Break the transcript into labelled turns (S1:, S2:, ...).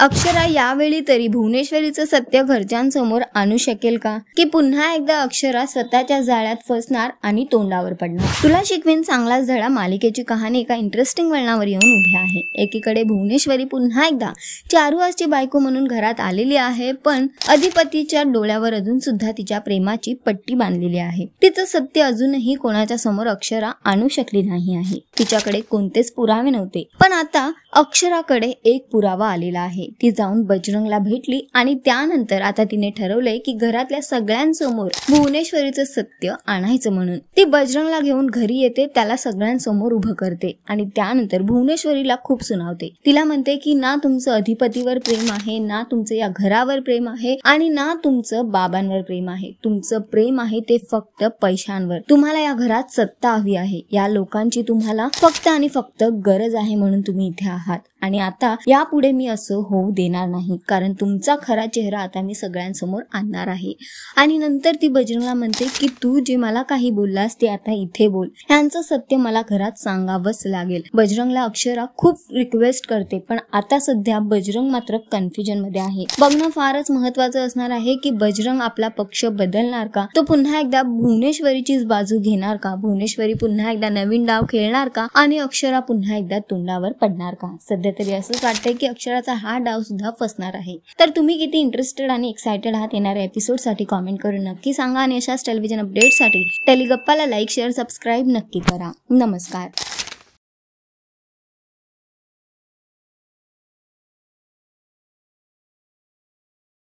S1: अक्षरा यावेळी तरी भुवनेश्वरीचं सत्य घरच्यांसमोर आणू शकेल का, की पुन्हा एकदा अक्षरा स्वतःच्या जाळ्यात फसणार आणि तोंडावर पडणार? तुला शिकवीन चांगलाच धडा मालिकेची कहाणी एका इंटरेस्टिंग वळणावर येऊन उभी आहे। एकीकडे भुवनेश्वरी पुन्हा एकदा चारुहासची बायको म्हणून घरात आलेली आहे, पण अधिपतीच्या डोळ्यावर अजून सुद्धा तिच्या प्रेमाची पट्टी बांधलेली आहे। तिचं सत्य अजूनही कोणाच्या समोर अक्षरा आणू शकली नाही आहे। तिच्याकडे कोणतेच पुरावे नव्हते, पण आता अक्षराकडे एक पुरावा आलेला आहे। ती जाऊन बजरंगला भेटली आणि त्यानंतर आता तिने ठरवलंय की घरातल्या सगळ्यांसमोर भुवनेश्वरीचं सत्य आणायचं म्हणून ती बजरंगला घेऊन घरी येते, त्याला सगळ्यांसमोर उभं करते आणि त्यानंतर भुवनेश्वरीला खूप सुनावते। तिला म्हणते की ना तुमचं अधिपतीवर प्रेम आहे, ना तुमचं या घरावर प्रेम आहे आणि ना तुमचं बाबांवर प्रेम आहे। तुमचं प्रेम आहे ते फक्त पैशांवर। तुम्हाला या घरात सत्ता हवी आहे, या लोकांची तुम्हाला फक्त आणि फक्त गरज आहे म्हणून तुम्ही इथे आहात आणि आता यापुढे मी असं होऊ देणार नाही, कारण तुमचा खरा चेहरा आता मी सगळ्यांसमोर आणणार आहे। आणि नंतर ती बजरंगला म्हणते की तू जे मला काही बोललास ते आता इथे बोल, यांचं सत्य मला घरात सांगावंच लागेल। बजरंगला अक्षरा खूप रिक्वेस्ट करते, पण आता सध्या बजरंग मात्र कन्फ्युजन मध्ये आहे। बघणं फारच महत्वाचं असणार आहे की बजरंग आपला पक्ष बदलणार का, तो पुन्हा एकदा भुवनेश्वरीचीच बाजू घेणार का, भुवनेश्वरी पुन्हा एकदा नवीन डाव खेळणार का आणि अक्षरा पुन्हा एकदा तोंडावर पडणार का? सध्या तरी असंच वाटतंय की अक्षराचा हा डाव सुद्धा फसणार आहे। तर तुम्ही किती इंटरेस्टेड आणि एक्साइटेड आहात येणाऱ्या एपिसोड साठी कमेंट करून नक्की सांगा आणि अशाच टेलिव्हिजन अपडेट साठी टेलिगप्पाला लाईक शेअर सबस्क्राईब नक्की करा। नमस्कार।